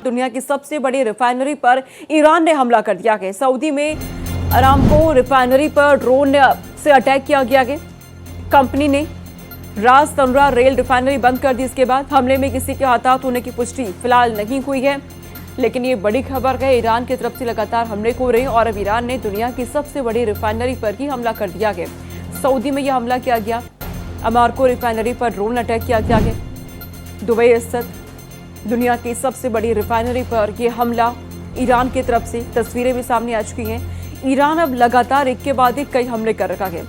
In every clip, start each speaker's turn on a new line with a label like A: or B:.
A: दुनिया की सबसे बड़ी रिफाइनरी पर ईरान ने हमला कर दिया है। सऊदी में अरामको रिफाइनरी पर ड्रोन से अटैक किया गया है। कंपनी ने रास तनरा रेल रिफाइनरी बंद कर दी। इसके बाद हमले में किसी के हताहत होने की पुष्टि फिलहाल नहीं हुई है, लेकिन ये बड़ी खबर है। ईरान की तरफ से लगातार हमले हो रहे हैं और अब ईरान ने दुनिया की सबसे बड़ी रिफाइनरी पर ही हमला कर दिया है। सऊदी में यह हमला किया गया। अरामको रिफाइनरी पर ड्रोन अटैक किया गया है। दुबई स्थित दुनिया की सबसे बड़ी रिफाइनरी पर यह हमला ईरान की तरफ से तस्वीरें भी सामने आ चुकी हैं। ईरान अब लगातार एक के बाद एक कई हमले कर रखा है।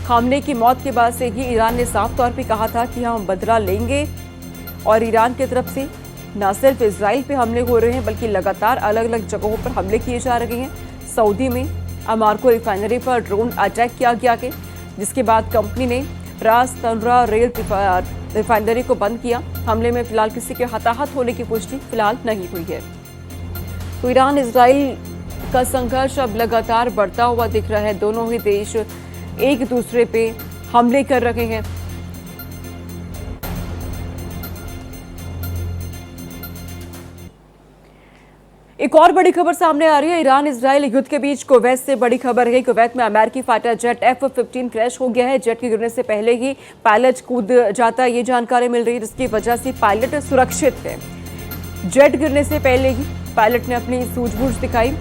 A: खामने की मौत के बाद से ही ईरान ने साफ तौर पे कहा था कि हम बदला लेंगे और ईरान की तरफ से न सिर्फ इजराइल पे हमले हो रहे हैं बल्कि लगातार अलग अलग जगहों पर हमले किए जा रहे हैं। सऊदी में अरामको रिफाइनरी पर ड्रोन अटैक किया गया है, जिसके बाद कंपनी ने रास तनरा रेल रिफाइनरी को बंद किया। हमले में फिलहाल किसी के हताहत होने की पुष्टि फिलहाल नहीं हुई है। तो ईरान इजराइल का संघर्ष अब लगातार बढ़ता हुआ दिख रहा है। दोनों ही देश एक दूसरे पे हमले कर रहे हैं। एक और बड़ी खबर सामने आ रही है। ईरान इजराइल युद्ध के बीच कुवैत से बड़ी खबर है। कुवैत में अमेरिकी फाइटर जेट F-15 क्रैश हो गया है। जेट के गिरने से पहले ही पायलट कूद जाता है, ये जानकारी मिल रही है, जिसकी वजह से पायलट सुरक्षित है। जेट गिरने से पहले ही पायलट ने अपनी सूझबूझ दिखाई।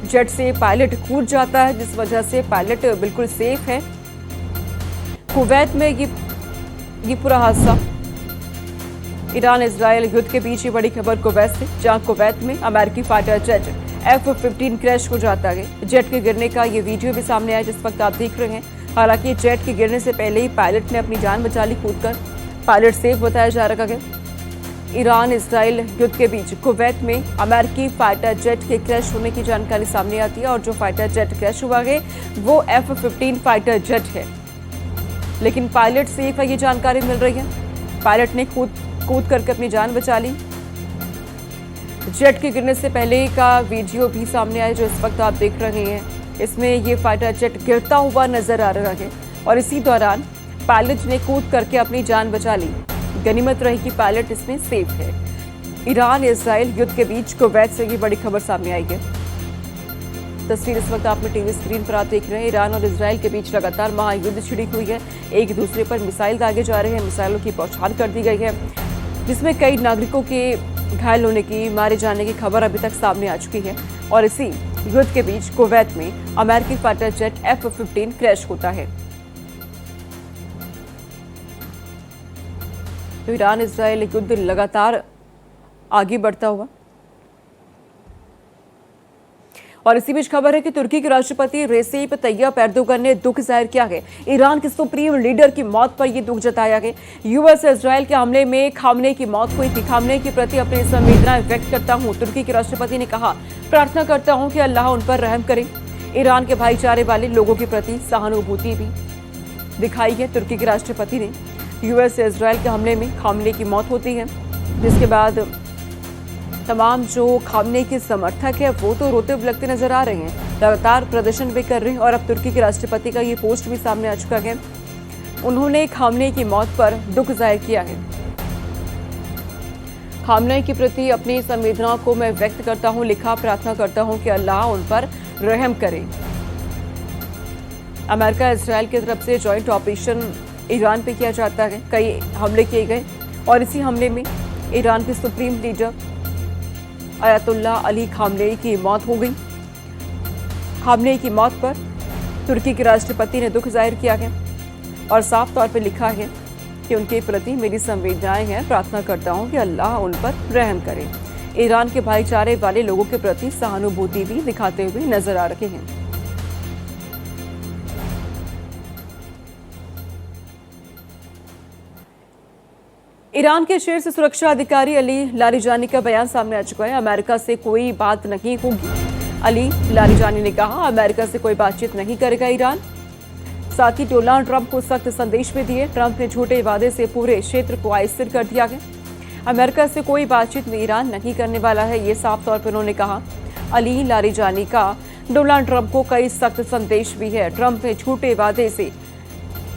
A: जेट से पायलट कूद जाता है, जिस वजह से पायलट बिल्कुल सेफ है। कुवैत में ये पूरा हादसा। ईरान इजराइल युद्ध के बीच ये बड़ी खबर कुवैत से, जहां कुवैत में अमेरिकी फाइटर जेट F-15 क्रैश हो जाता है। जेट के गिरने का ये वीडियो भी सामने आया जिस वक्त आप देख रहे हैं। हालांकि जेट के गिरने से पहले ही पायलट ने अपनी जान बचा ली कूदकर। पायलट सेफ बताया जा रहा है। ईरान इजराइल युद्ध के बीच कुवैत में अमेरिकी फाइटर जेट के क्रैश होने की जानकारी सामने आती है और जो फाइटर जेट क्रैश हुआ है वो F-15 फाइटर जेट है, लेकिन पायलट सेफ है, ये जानकारी मिल रही है। पायलट ने कूद करके अपनी जान बचा ली। जेट के गिरने से पहले का वीडियो भी सामने आया जो इस वक्त आप देख रहे हैं। इसमें ये फाइटर जेट गिरता हुआ नजर आ रहा है और इसी दौरान पायलट ने कूद करके अपनी जान बचा ली। गनीमत रही कि पायलट इसमें सेफ है। ईरान इजराइल युद्ध के बीच कुवैत से ये बड़ी खबर सामने आई है। तस्वीर इस वक्त आपने टीवी स्क्रीन पर आप देख रहे हैं। ईरान और इजराइल के बीच लगातार महायुद्ध छिड़ी हुई है। एक दूसरे पर मिसाइल दागे जा रहे हैं। मिसाइलों की बौछार कर दी गई है, जिसमें कई नागरिकों के घायल होने की, मारे जाने की खबर अभी तक सामने आ चुकी है। और इसी युद्ध के बीच कुवैत में अमेरिकी फाइटर जेट F-15 क्रैश होता है। तो ईरान इजराइल युद्ध लगातार आगे बढ़ता हुआ। और इसी बीच खबर है कि तुर्की के राष्ट्रपति रेसेप तैयप एर्दोगन ने दुख जाहिर किया है। ईरान के सुप्रीम लीडर की मौत पर यह दुख जताया है। यूएस इजराइल के हमले में खामने की मौत हुई थी। खामने के प्रति अपनी संवेदनाएं व्यक्त करता हूं, तुर्की के राष्ट्रपति ने कहा। प्रार्थना करता हूं कि अल्लाह उन पर रहम करे। ईरान के भाईचारे वाले लोगों के प्रति सहानुभूति भी दिखाई है। तुर्की के राष्ट्रपति ने यूएस से इजराइल के हमले में खामने की मौत होती है, जिसके बाद तमाम जो खामने के समर्थक है वो तो रोते बिलखते नजर आ रहे हैं, लगातार प्रदर्शन भी कर रहे हैं। और अब तुर्की के राष्ट्रपति का ये पोस्ट भी सामने आ चुका है। उन्होंने खामने की मौत पर दुख जाहिर किया है। खामने के प्रति अपनी संवेदनाओं को मैं व्यक्त करता हूं, लिखा। प्रार्थना करता हूं कि अल्लाह उन पर रहम करे। अमेरिका इजराइल की तरफ से जॉइंट ऑपरेशन ईरान पे किया जाता है। कई हमले किए गए और इसी हमले में ईरान के supreme leader Ayatollah Ali Khamenei की मौत हो गई। खामनेई की मौत पर तुर्की के राष्ट्रपति ने दुख जाहिर किया है और साफ तौर पर लिखा है कि उनके प्रति मेरी संवेदनाएं हैं। प्रार्थना करता हूं कि अल्लाह उन पर रहम करे। ईरान के भाईचारे वाले लोगों के प्रति सहानुभूति भी दिखाते हुए नजर आ रहे हैं। ईरान के शीर्ष सुरक्षा अधिकारी अली लारिजानी का बयान सामने आ चुका है। अमेरिका से कोई बात नहीं होगी। अली लारिजानी ने कहा, अमेरिका से कोई बातचीत नहीं करेगा ईरान। साथ ही डोनाल्ड ट्रंप को सख्त संदेश भी दिए। ट्रंप ने झूठे वादे से पूरे क्षेत्र को अस्थिर कर दिया है। अमेरिका से कोई बातचीत में ईरान नहीं करने वाला है, ये साफ तौर पर उन्होंने कहा। अली लारिजानी का डोनाल्ड ट्रंप को कई सख्त संदेश भी है। ट्रंप ने झूठे वादे से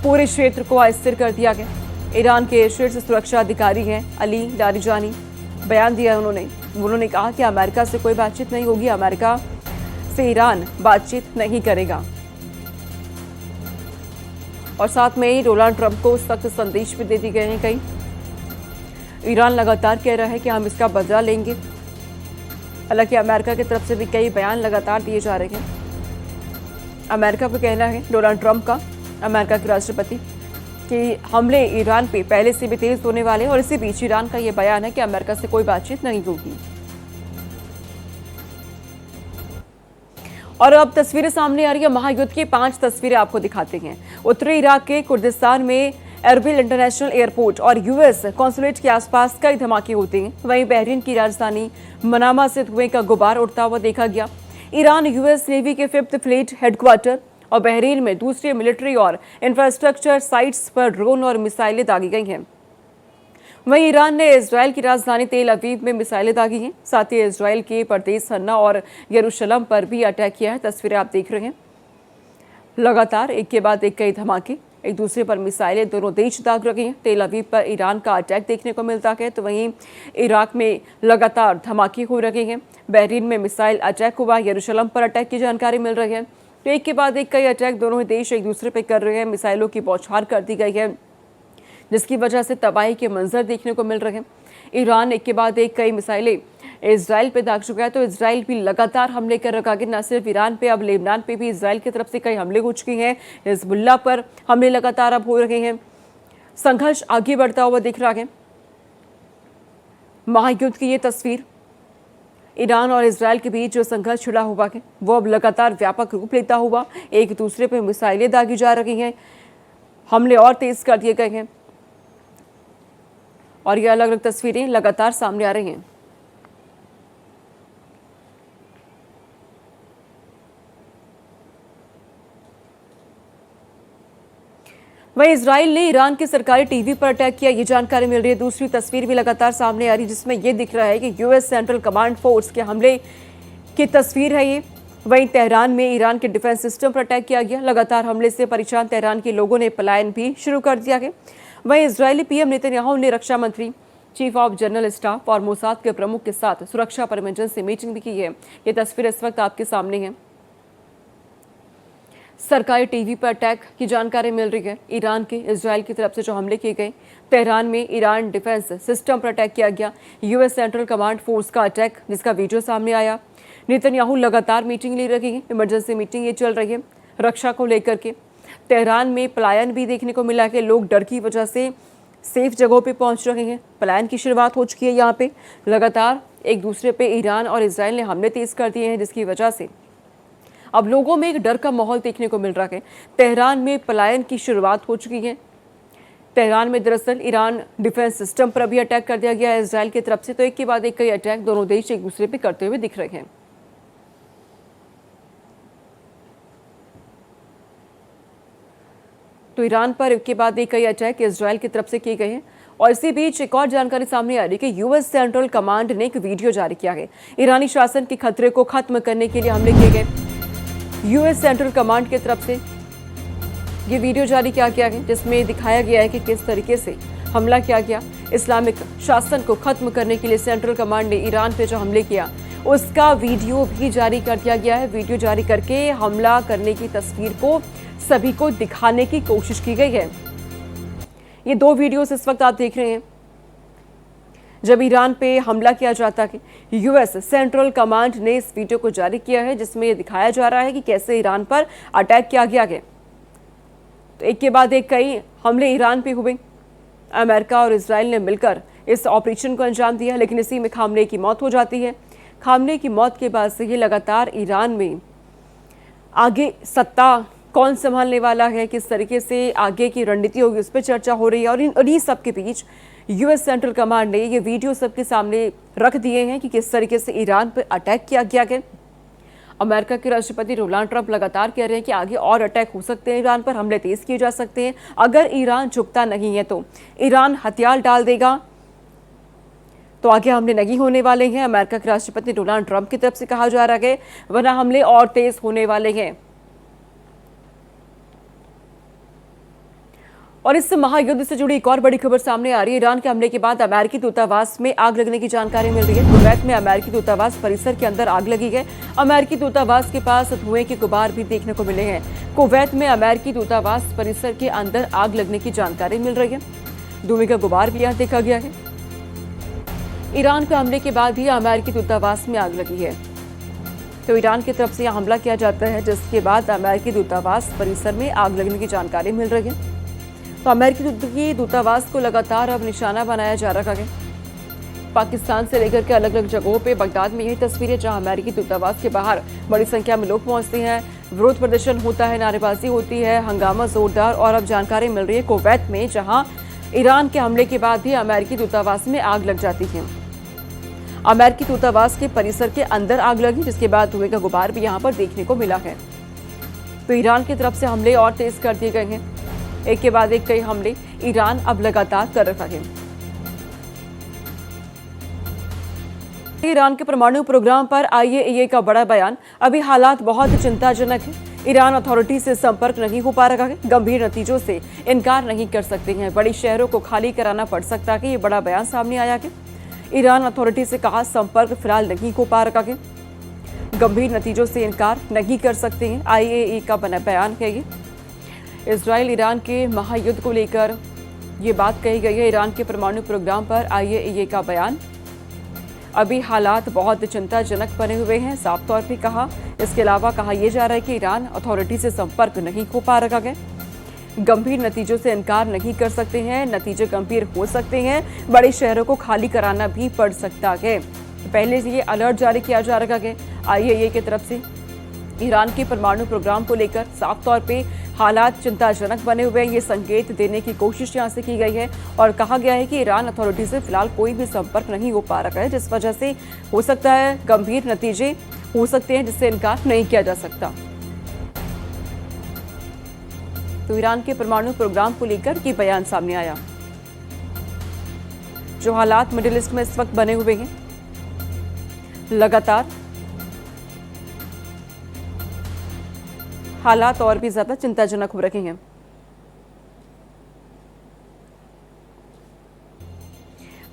A: पूरे क्षेत्र को अस्थिर कर दिया है। ईरान के शीर्ष सुरक्षा अधिकारी हैं अली लारिजानी। बयान दिया उन्होंने कहा कि अमेरिका से कोई बातचीत नहीं होगी, अमेरिका से ईरान बातचीत नहीं करेगा। और साथ में ही डोनाल्ड ट्रंप को सख्त संदेश भी दे दिए गए हैं कई। ईरान लगातार कह रहा है कि हम इसका बदला लेंगे। हालांकि अमेरिका की तरफ से भी कई बयान लगातार दिए जा रहे हैं। अमेरिका का कहना है, डोनाल्ड ट्रंप का, अमेरिका के राष्ट्रपति, कि हमले ईरान पे पहले से भी तेज होने वाले हैं। और इसी बीच ईरान का यह बयान है कि अमेरिका से कोई बातचीत नहीं होगी। और अब तस्वीरें सामने आ रही है, महायुद्ध की 5 तस्वीरें आपको दिखाते हैं। उत्तरी इराक के कुर्दिस्तान में एरबिल इंटरनेशनल एयरपोर्ट और यूएस कॉन्सुलेट के आसपास कई धमाके होते हैं। वहीं बहरीन की राजधानी मनामा से धुएं का गुबार उड़ता हुआ देखा गया। ईरान यूएस नेवी के 5th फ्लीट हेडक्वार्टर और बहरीन में दूसरी मिलिट्री और इंफ्रास्ट्रक्चर साइट्स पर ड्रोन और मिसाइलें दागी गई हैं। वहीं ईरान ने इजराइल की राजधानी तेल अवीव में मिसाइलें दागी हैं। साथ ही इजराइल के परदेस हन्ना और यरूशलेम पर भी अटैक किया है। तस्वीरें आप देख रहे हैं। लगातार एक के बाद एक कई धमाके, एक दूसरे पर मिसाइलें दोनों देश दाग रहे हैं। तेल अवीव पर ईरान का अटैक देखने को मिलता है, तो वहीं इराक में लगातार धमाके हो रहे हैं। बहरीन में मिसाइल अटैक हुआ, यरूशलेम पर अटैक की जानकारी मिल रही है। तो एक के बाद एक कई अटैक दोनों ही देश एक दूसरे पर कर रहे हैं। मिसाइलों की बौछार कर दी गई है, जिसकी वजह से तबाही के मंजर देखने को मिल रहे हैं। ईरान एक के बाद एक कई मिसाइलें इजराइल पे दाग चुका है, तो इजराइल भी लगातार हमले कर रखा है। न सिर्फ ईरान पे, अब लेबनान पे भी इजराइल की तरफ से कई हमले हो चुके हैं। हिजबुल्लाह पर हमले लगातार अब हो रहे हैं। संघर्ष आगे बढ़ता हुआ दिख रहा है। महायुद्ध की ये तस्वीर, ईरान और इजराइल के बीच जो संघर्ष छिड़ा हुआ है वो अब लगातार व्यापक रूप लेता हुआ एक दूसरे पर मिसाइलें दागी जा रही हैं। हमले और तेज कर दिए गए हैं और ये अलग अलग तस्वीरें लगातार सामने आ रही हैं। वहीं इजराइल ने ईरान के सरकारी टीवी पर अटैक किया, ये जानकारी मिल रही है। दूसरी तस्वीर भी लगातार सामने आ रही है, जिसमें यह दिख रहा है कि यूएस सेंट्रल कमांड फोर्स के हमले की तस्वीर है ये। वहीं तेहरान में ईरान के डिफेंस सिस्टम पर अटैक किया गया। लगातार हमले से परेशान तेहरान के लोगों ने पलायन भी शुरू कर दिया है। वहीं इजरायली पीएम नेतन्याहू ने रक्षा मंत्री, चीफ ऑफ जनरल स्टाफ और मोसाद के प्रमुख के साथ सुरक्षा पर इमरजेंसी मीटिंग भी की है। ये तस्वीर इस वक्त आपके सामने है। सरकारी टीवी पर अटैक की जानकारी मिल रही है। ईरान के इजराइल की तरफ से जो हमले किए गए, तेहरान में ईरान डिफेंस सिस्टम पर अटैक किया गया। यूएस सेंट्रल कमांड फोर्स का अटैक, जिसका वीडियो सामने आया। नेतन्याहू लगातार मीटिंग ले रही है, इमरजेंसी मीटिंग ये चल रही है रक्षा को लेकर के। तेहरान में पलायन भी देखने को मिला है। लोग डर की वजह से सेफ जगहों पे पहुंच रहे हैं। पलायन की शुरुआत हो चुकी है। यहाँ पे लगातार एक दूसरे पे ईरान और इजराइल ने हमले तेज कर दिए हैं, जिसकी वजह से अब लोगों में एक डर का माहौल देखने को मिल रहा है। तेहरान में पलायन की शुरुआत हो चुकी है। तेहरान में दरअसल ईरान डिफेंस सिस्टम पर भी अटैक कर दिया गया है इजराइल की तरफ से। तो एक के बाद एक कई अटैक दोनों देश एक दूसरे पे करते हुए दिख रहे हैं। तो ईरान पर एक के बाद एक कई अटैक इजराइल की तरफ से किए गए हैं। और इसी बीच एक और जानकारी सामने आ रही है कि यूएस सेंट्रल कमांड ने एक वीडियो जारी किया है। ईरानी शासन के खतरे को खत्म करने के लिए हमले किए गए। यूएस सेंट्रल कमांड की तरफ से ये वीडियो जारी किया गया है, जिसमें दिखाया गया है कि किस तरीके से हमला किया गया। इस्लामिक शासन को खत्म करने के लिए सेंट्रल कमांड ने ईरान पे जो हमले किया, उसका वीडियो भी जारी कर दिया गया है। वीडियो जारी करके हमला करने की तस्वीर को सभी को दिखाने की कोशिश की गई है। ये 2 वीडियोस इस वक्त आप देख रहे हैं, जब ईरान पे हमला किया जाता है। यूएस सेंट्रल कमांड ने इस वीडियो को जारी किया है, जिसमें यह दिखाया जा रहा है कि कैसे ईरान पर अटैक किया गया है। तो एक के बाद एक कई हमले ईरान पे हुए। अमेरिका और इजराइल ने मिलकर इस ऑपरेशन को अंजाम दिया, लेकिन इसी में खामनेई की मौत हो जाती है। खामनेई की मौत के बाद से ये लगातार ईरान में आगे सत्ता कौन संभालने वाला है, किस तरीके से आगे की रणनीति होगी, उस पर चर्चा हो रही है। और इन्हीं सब के बीच यूएस सेंट्रल कमांड ने ये वीडियो सबके सामने रख दिए हैं कि किस तरीके से ईरान पर अटैक किया गया है। अमेरिका के राष्ट्रपति डोनाल्ड ट्रंप लगातार कह रहे हैं कि आगे और अटैक हो सकते हैं, ईरान पर हमले तेज किए जा सकते हैं। अगर ईरान झुकता नहीं है तो ईरान हथियार डाल देगा, तो आगे हमले नहीं होने वाले हैं। अमेरिका के राष्ट्रपति डोनाल्ड ट्रंप की तरफ से कहा जा रहा है, वरना हमले और तेज होने वाले हैं। और इस महायुद्ध से जुड़ी एक और बड़ी खबर सामने आ रही है। ईरान के हमले के बाद अमेरिकी दूतावास में आग लगने की जानकारी मिल रही है। कुवैत में अमेरिकी दूतावास परिसर के अंदर आग लगी है। अमेरिकी दूतावास के पास धुएं के गुबार भी देखने को मिले हैं। कुवैत में अमेरिकी दूतावास परिसर के अंदर आग लगने की जानकारी मिल रही है। धुएं का गुबार भी यहाँ देखा गया है। ईरान के हमले के बाद भी अमेरिकी दूतावास में आग लगी है। तो ईरान की तरफ से यह हमला किया जाता है, जिसके बाद अमेरिकी दूतावास परिसर में आग लगने की जानकारी मिल रही है। तो अमेरिकी दूतावास को लगातार अब निशाना बनाया जा रहा है। पाकिस्तान से लेकर के अलग अलग जगहों पे बगदाद में यही तस्वीरें, जहां अमेरिकी दूतावास के बाहर बड़ी संख्या में लोग पहुंचते हैं, विरोध प्रदर्शन होता है, नारेबाजी होती है, हंगामा जोरदार। और अब जानकारी मिल रही है कुवैत में, जहां ईरान के हमले के बाद भी अमेरिकी दूतावास में आग लग जाती है। अमेरिकी दूतावास के परिसर के अंदर आग लगी, जिसके बाद धुएं का गुबार भी यहाँ पर देखने को मिला है। तो ईरान की तरफ से हमले और तेज कर दिए गए हैं। एक के बाद एक कई हमले ईरान अब लगातार कर रहा है। ईरान के परमाणु प्रोग्राम पर आईएईए का बड़ा बयान। अभी हालात बहुत चिंताजनक है। ईरान अथॉरिटी से संपर्क नहीं हो पा रहा है। गंभीर नतीजों से इनकार नहीं कर सकते हैं। बड़ी शहरों को खाली कराना पड़ सकता है। ये बड़ा बयान सामने आया है। ईरान अथॉरिटी से कहा संपर्क फिलहाल नहीं हो पा रहा है। गंभीर नतीजों से इनकार नहीं कर सकते हैं। आईएईए का बना बयान है ये। इजराइल ईरान के महायुद्ध को लेकर ये बात कही गई है। ईरान के परमाणु प्रोग्राम पर आईएईए का बयान। अभी हालात बहुत चिंताजनक बने हुए हैं, साफ तौर पे कहा। इसके अलावा कहा यह जा रहा है कि ईरान अथॉरिटी से संपर्क नहीं हो पा रहा है। गंभीर नतीजों से इनकार नहीं कर सकते हैं। नतीजे गंभीर हो सकते हैं। बड़े शहरों को खाली कराना भी पड़ सकता है। पहले से ये अलर्ट जारी किया जा रहा है आईएईए की तरफ से। ईरान के परमाणु प्रोग्राम को लेकर साफ तौर पे हालात चिंताजनक बने हुए हैं। ये संकेत देने की कोशिश यहाँ से की गई है और कहा गया है कि ईरान अथॉरिटी से फिलहाल कोई भी संपर्क नहीं हो पा रहा है, जिस वजह से हो सकता है गंभीर नतीजे हो सकते हैं, जिससे इनकार नहीं किया जा सकता। तो ईरान के परमाणु प्रोग्राम को लेकर ये बयान सामने आया। जो हालात मिडिल ईस्ट में इस वक्त बने हुए हैं, लगातार हालात और भी ज्यादा चिंताजनक हो रहे हैं।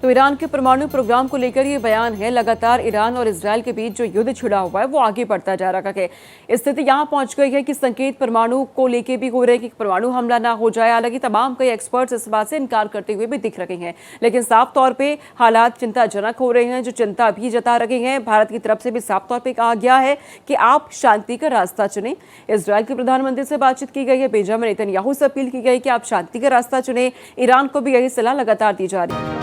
A: तो ईरान के परमाणु प्रोग्राम को लेकर ये बयान है। लगातार ईरान और इजरायल के बीच जो युद्ध छिड़ा हुआ है वो आगे बढ़ता जा रहा है। स्थिति यहाँ पहुंच गई है कि संकेत परमाणु को लेकर भी हो रहे हैं कि परमाणु हमला ना हो जाए। हालांकि तमाम कई एक्सपर्ट्स इस बात से इनकार करते हुए भी दिख रहे हैं, लेकिन साफ तौर पे हालात चिंताजनक हो रहे हैं। जो चिंता भी जता रहे हैं, भारत की तरफ से भी साफ तौर पर कहा गया है कि आप शांति का रास्ता चुनें। इजरायल के प्रधानमंत्री से बातचीत की गई है। बेंजामिन नेतन्याहू से अपील की गई कि आप शांति का रास्ता चुनें। ईरान को भी यही सलाह लगातार दी जा रही है।